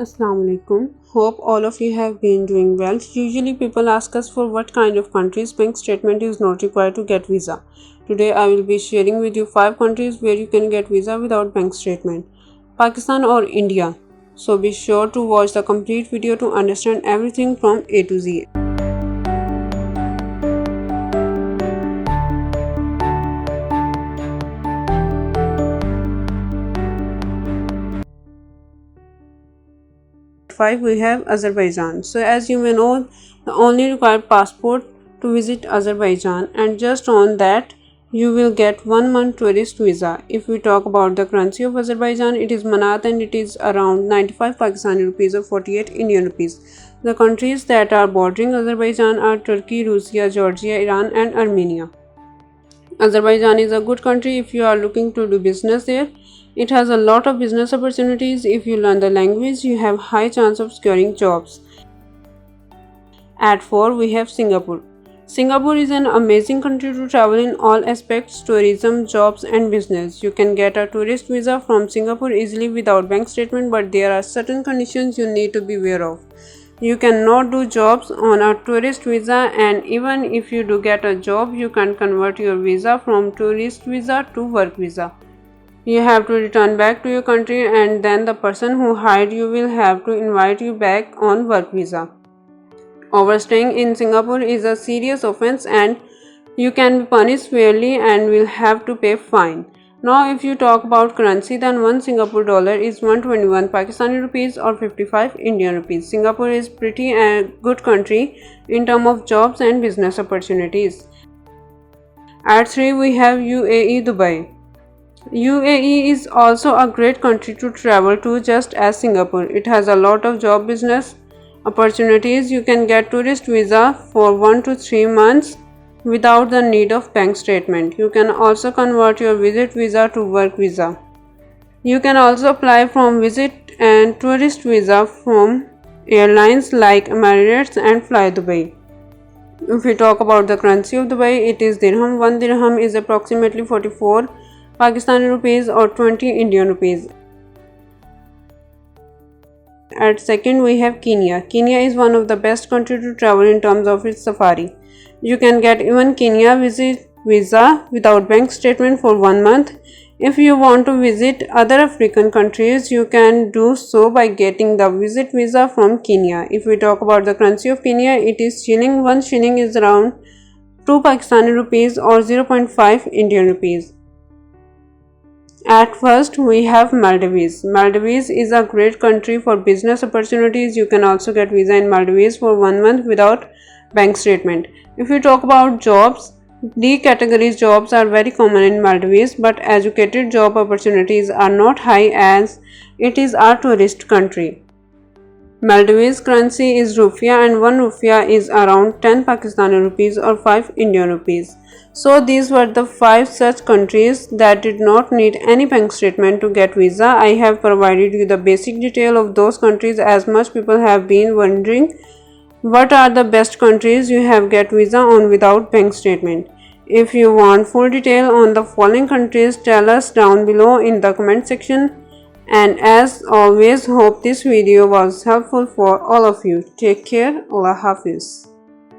Assalamu alaikum. Hope all of you have been doing well. Usually people ask us for what kind of countries bank statement is not required to get visa. Today I will be sharing with you 5 countries where you can get visa without bank statement. Pakistan or India. So be sure to watch the complete video to understand everything from A to Z. Five, we have Azerbaijan. So as you may know, the only required passport to visit Azerbaijan, and just on that you will get 1 month tourist visa. If we talk about the currency of Azerbaijan, it is manat and it is around 95 Pakistani rupees or 48 Indian rupees. The countries that are bordering Azerbaijan are Turkey, Russia, Georgia, Iran and Armenia. Azerbaijan is a good country if you are looking to do business there. It has a lot of business opportunities. If you learn the language, you have high chance of securing jobs. At 4, we have Singapore. Singapore is an amazing country to travel in all aspects: tourism, jobs and business. You can get a tourist visa from Singapore easily without bank statement, but there are certain conditions you need to be aware of. You cannot do jobs on a tourist visa, and even if you do get a job, you can convert your visa from tourist visa to work visa. You have to return back to your country, and then the person who hired you will have to invite you back on work visa. Overstaying in Singapore is a serious offense and you can be punished severely and will have to pay fine. Now if you talk about currency, then 1 Singapore dollar is 121 Pakistani rupees or 55 Indian rupees. Singapore is pretty a good country in terms of jobs and business opportunities. At 3, we have UAE Dubai. UAE is also a great country to travel to, just as Singapore. It has a lot of job business opportunities. You can get tourist visa for 1 to 3 months without the need of bank statement. You can also convert your visit visa to work visa. You can also apply from visit and tourist visa from airlines like Emirates and Fly Dubai. If we talk about the currency of Dubai, it is dirham. 1 dirham is approximately 44 Pakistani rupees or 20 Indian rupees. At second, we have Kenya. Kenya is one of the best countries to travel in terms of its safari. You can get even Kenya visit visa without bank statement for 1 month. If you want to visit other African countries, you can do so by getting the visit visa from Kenya. If we talk about the currency of Kenya, it is shilling. 1 shilling is around 2 Pakistani rupees or 0.5 Indian rupees. At first, we have Maldives. Maldives is a great country for business opportunities. You can also get visa in Maldives for 1 month without bank statement. If we talk about jobs, D category jobs are very common in Maldives, but educated job opportunities are not high as it is a tourist country. Maldives currency is rupiah and 1 rupiah is around 10 Pakistani rupees or 5 Indian rupees. So these were the 5 such countries that did not need any bank statement to get visa. I have provided you the basic detail of those countries as much people have been wondering what are the best countries you have get visa on without bank statement. If you want full detail on the following countries, tell us down below in the comment section. And as always, hope this video was helpful for all of you. Take care. Allah Hafiz.